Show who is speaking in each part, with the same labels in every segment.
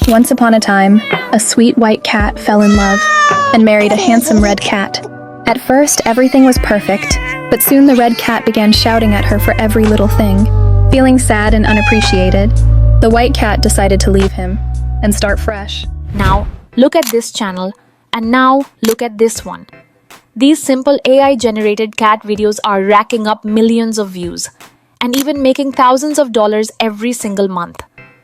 Speaker 1: Once upon a time, a sweet white cat fell in love and married a handsome red cat. At first, everything was perfect, but soon the red cat began shouting at her for every little thing. Feeling sad and unappreciated, the white cat decided to leave him and start fresh.
Speaker 2: Now, look at this channel, and now look at this one. These simple AI-generated cat videos are racking up millions of views and even making thousands of dollars every single month.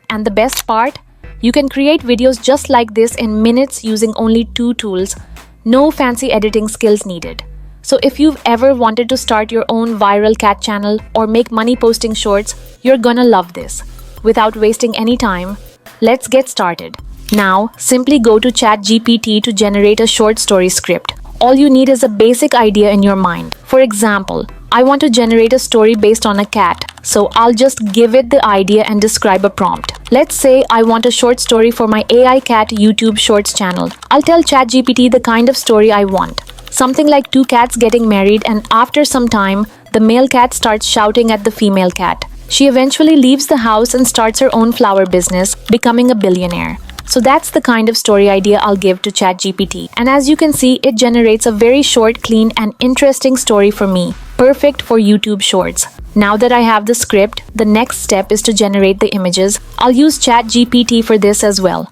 Speaker 2: And the best part? You can create videos just like this in minutes using only 2 tools. No fancy editing skills needed. So if you've ever wanted to start your own viral cat channel or make money posting shorts, you're gonna love this. Without wasting any time, let's get started. Now, simply go to ChatGPT to generate a short story script. All you need is a basic idea in your mind. For example, I want to generate a story based on a cat, so I'll just give it the idea and describe a prompt. Let's say I want a short story for my AI Cat YouTube Shorts channel. I'll tell ChatGPT the kind of story I want. Something like 2 cats getting married, and after some time, the male cat starts shouting at the female cat. She eventually leaves the house and starts her own flower business, becoming a billionaire. So that's the kind of story idea I'll give to ChatGPT. And as you can see, it generates a very short, clean, and interesting story for me. Perfect for YouTube Shorts. Now that I have the script, the next step is to generate the images. I'll use ChatGPT for this as well.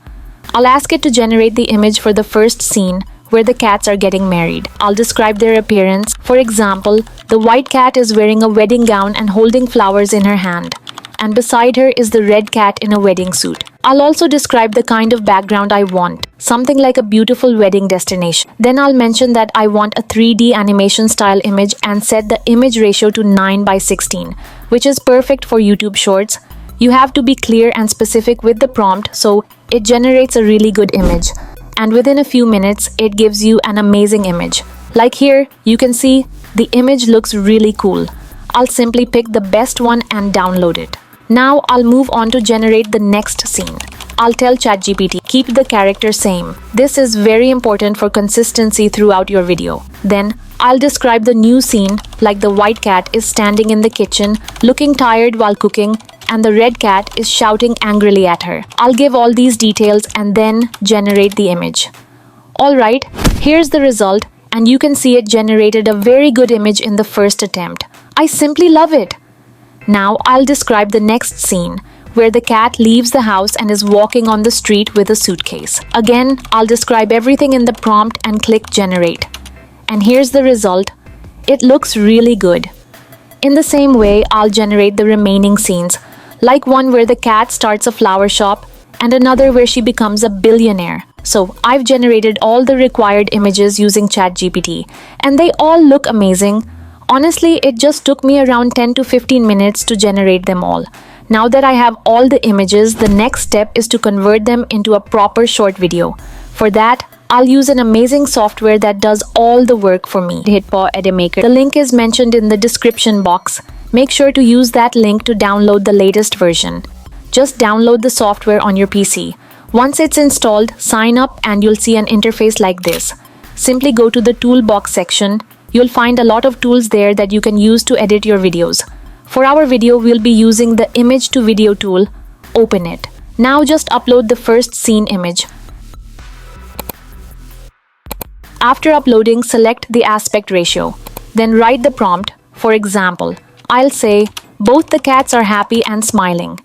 Speaker 2: I'll ask it to generate the image for the first scene, where the cats are getting married. I'll describe their appearance. For example, the white cat is wearing a wedding gown and holding flowers in her hand. And beside her is the red cat in a wedding suit. I'll also describe the kind of background I want, something like a beautiful wedding destination. Then I'll mention that I want a 3D animation style image and set the image ratio to 9:16, which is perfect for YouTube Shorts. You have to be clear and specific with the prompt so it generates a really good image. And within a few minutes, it gives you an amazing image. Like here, you can see the image looks really cool. I'll simply pick the best one and download it. Now I'll move on to generate the next scene. I'll tell ChatGPT, keep the character same. This is very important for consistency throughout your video. Then I'll describe the new scene, like the white cat is standing in the kitchen, looking tired while cooking, and the red cat is shouting angrily at her. I'll give all these details and then generate the image. Alright, here's the result, and you can see it generated a very good image in the first attempt. I simply love it. Now I'll describe the next scene, where the cat leaves the house and is walking on the street with a suitcase. Again, I'll describe everything in the prompt and click generate. And here's the result. It looks really good. In the same way, I'll generate the remaining scenes, like one where the cat starts a flower shop and another where she becomes a billionaire. So I've generated all the required images using ChatGPT, and they all look amazing. Honestly, it just took me around 10 to 15 minutes to generate them all. Now that I have all the images, the next step is to convert them into a proper short video. For that, I'll use an amazing software that does all the work for me, HitPaw Edimakor. The link is mentioned in the description box. Make sure to use that link to download the latest version. Just download the software on your PC. Once it's installed, sign up and you'll see an interface like this. Simply go to the toolbox section. You'll find a lot of tools there that you can use to edit your videos. For our video, we'll be using the image to video tool. Open it. Now just upload the first scene image. After uploading, select the aspect ratio. Then write the prompt. For example, I'll say, both the cats are happy and smiling.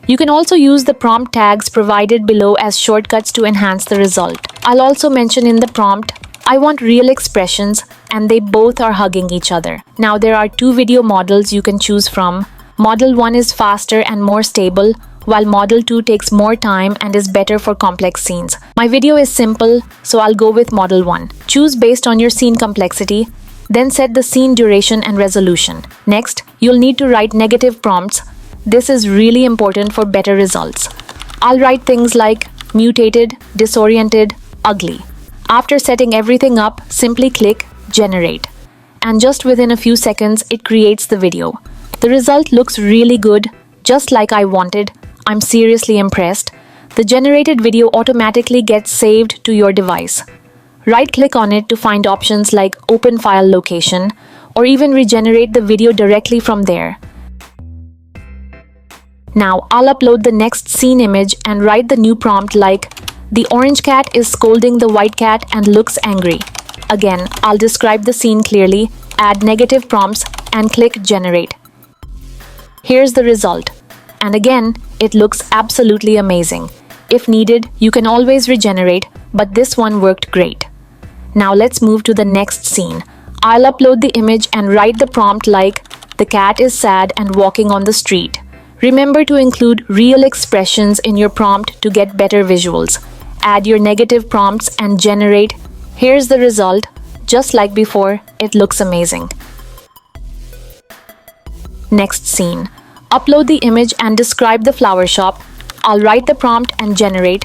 Speaker 2: You can also use the prompt tags provided below as shortcuts to enhance the result. I'll also mention in the prompt, I want real expressions, and they both are hugging each other. Now there are 2 video models you can choose from. Model 1 is faster and more stable, while Model 2 takes more time and is better for complex scenes. My video is simple, so I'll go with Model 1. Choose based on your scene complexity, then set the scene duration and resolution. Next, you'll need to write negative prompts. This is really important for better results. I'll write things like mutated, disoriented, ugly. After setting everything up, simply click generate. And just within a few seconds, it creates the video. The result looks really good, just like I wanted. I'm seriously impressed. The generated video automatically gets saved to your device. Right-click on it to find options like Open File Location, or even regenerate the video directly from there. Now I'll upload the next scene image and write the new prompt like, "The orange cat is scolding the white cat and looks angry." Again, I'll describe the scene clearly, add negative prompts, and click generate. Here's the result. And again, it looks absolutely amazing. If needed, you can always regenerate, but this one worked great. Now let's move to the next scene. I'll upload the image and write the prompt like, "The cat is sad and walking on the street." Remember to include real expressions in your prompt to get better visuals. Add your negative prompts and generate. Here's the result. Just like before, it looks amazing. Next scene. Upload the image and describe the flower shop. I'll write the prompt and generate.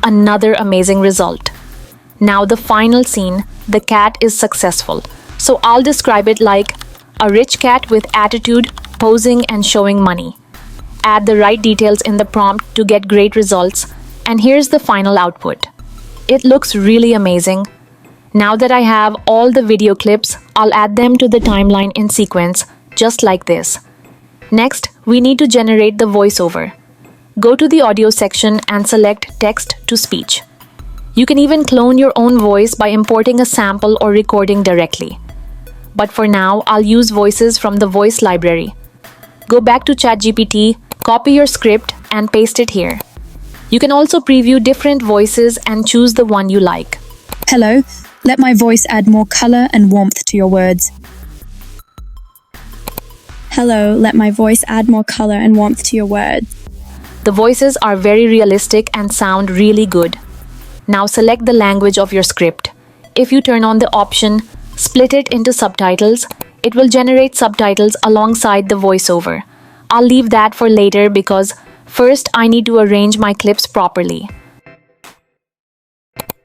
Speaker 2: Another amazing result. Now the final scene, the cat is successful. So I'll describe it like, "A rich cat with attitude, posing and showing money." Add the right details in the prompt to get great results. And here's the final output. It looks really amazing. Now that I have all the video clips, I'll add them to the timeline in sequence, just like this. Next, we need to generate the voiceover. Go to the audio section and select text to speech. You can even clone your own voice by importing a sample or recording directly. But for now, I'll use voices from the voice library. Go back to ChatGPT, copy your script, and paste it here. You can also preview different voices and choose the one you like.
Speaker 1: Hello, let my voice add more color and warmth to your words. Hello, let my voice add more color and warmth to your words.
Speaker 2: The voices are very realistic and sound really good. Now select the language of your script. If you turn on the option, split it into subtitles, it will generate subtitles alongside the voiceover. I'll leave that for later because first I need to arrange my clips properly.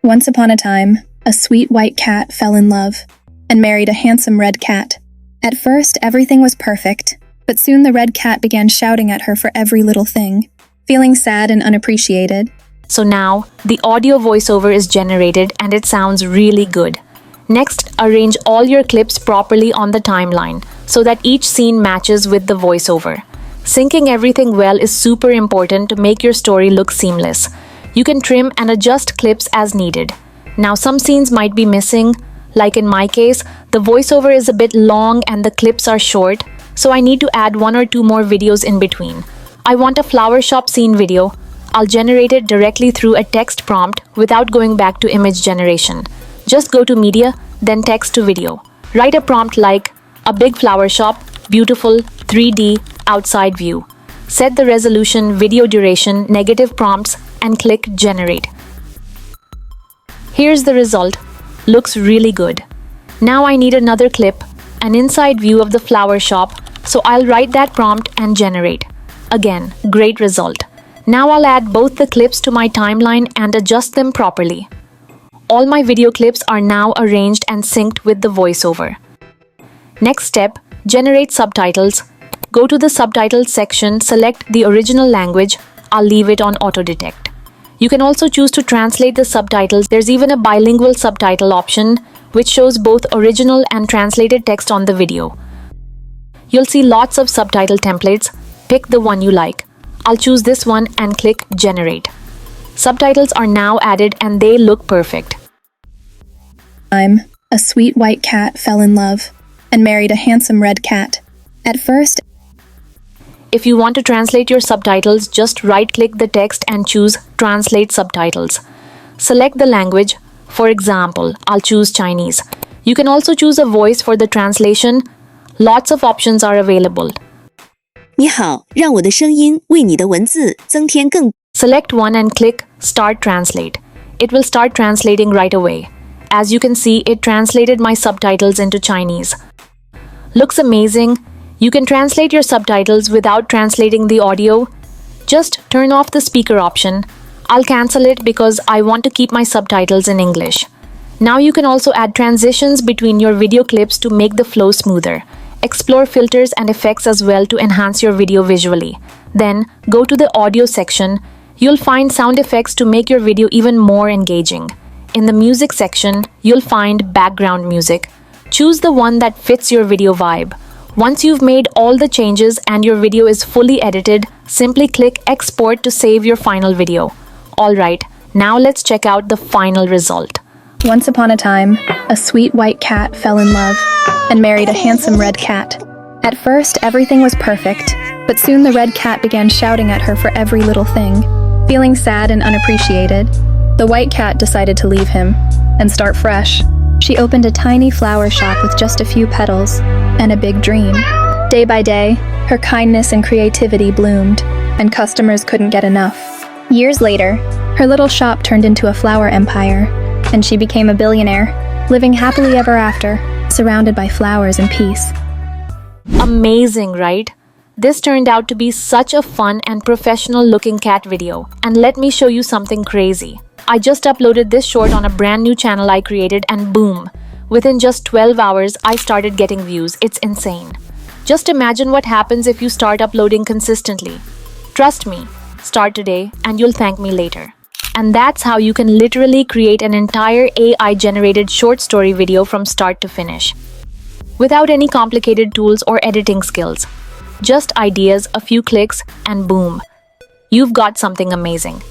Speaker 1: Once upon a time, a sweet white cat fell in love and married a handsome red cat. At first, everything was perfect, but soon the red cat began shouting at her for every little thing, feeling sad and unappreciated.
Speaker 2: So now, the audio voiceover is generated and it sounds really good. Next, arrange all your clips properly on the timeline so that each scene matches with the voiceover. Syncing everything well is super important to make your story look seamless. You can trim and adjust clips as needed. Now, some scenes might be missing. Like in my case, the voiceover is a bit long and the clips are short, so I need to add 1 or 2 more videos in between. I want a flower shop scene video. I'll generate it directly through a text prompt without going back to image generation. Just go to Media, then Text to Video. Write a prompt like, "A big flower shop, beautiful, 3D, outside view." Set the resolution, video duration, negative prompts, and click Generate. Here's the result. Looks really good. Now I need another clip, an inside view of the flower shop, so I'll write that prompt and generate. Again, great result. Now I'll add both the clips to my timeline and adjust them properly. All my video clips are now arranged and synced with the voiceover. Next step, generate subtitles. Go to the subtitles section, select the original language. I'll leave it on auto detect. You can also choose to translate the subtitles. There's even a bilingual subtitle option, which shows both original and translated text on the video. You'll see lots of subtitle templates. Pick the one you like. I'll choose this one and click Generate. Subtitles are now added and they look perfect.
Speaker 1: A sweet white cat fell in love and married a handsome red cat. At first,
Speaker 2: If you want to translate your subtitles, just right-click the text and choose Translate Subtitles. Select the language. For example, I'll choose Chinese. You can also choose a voice for the translation. Lots of options are available.
Speaker 3: 你好，让我的声音为你的文字增添更
Speaker 2: Select one and click Start Translate. It will start translating right away. As you can see, it translated my subtitles into Chinese. Looks amazing. You can translate your subtitles without translating the audio. Just turn off the speaker option. I'll cancel it because I want to keep my subtitles in English. Now you can also add transitions between your video clips to make the flow smoother. Explore filters and effects as well to enhance your video visually. Then, go to the audio section. You'll find sound effects to make your video even more engaging. In the music section, you'll find background music. Choose the one that fits your video vibe. Once you've made all the changes and your video is fully edited, simply click Export to save your final video. Alright, now let's check out the final result.
Speaker 1: Once upon a time, a sweet white cat fell in love and married a handsome red cat. At first, everything was perfect, but soon the red cat began shouting at her for every little thing. Feeling sad and unappreciated, the white cat decided to leave him and start fresh. She opened a tiny flower shop with just a few petals and a big dream. Day by day, her kindness and creativity bloomed, and customers couldn't get enough. Years later, her little shop turned into a flower empire, and she became a billionaire, living happily ever after, surrounded by flowers and peace.
Speaker 2: Amazing, right? This turned out to be such a fun and professional-looking cat video. And let me show you something crazy. I just uploaded this short on a brand new channel I created and boom! Within just 12 hours, I started getting views. It's insane. Just imagine what happens if you start uploading consistently. Trust me, start today and you'll thank me later. And that's how you can literally create an entire AI-generated short story video from start to finish. Without any complicated tools or editing skills. Just ideas, a few clicks, and boom! You've got something amazing.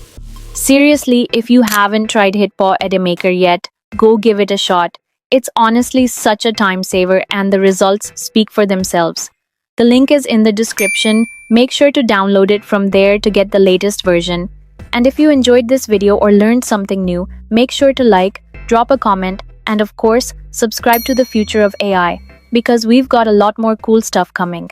Speaker 2: Seriously, if you haven't tried HitPaw Edimakor yet, go give it a shot. It's honestly such a time saver and the results speak for themselves. The link is in the description. Make sure to download it from there to get the latest version. And if you enjoyed this video or learned something new, make sure to like, drop a comment, and of course, subscribe to the future of AI, because we've got a lot more cool stuff coming.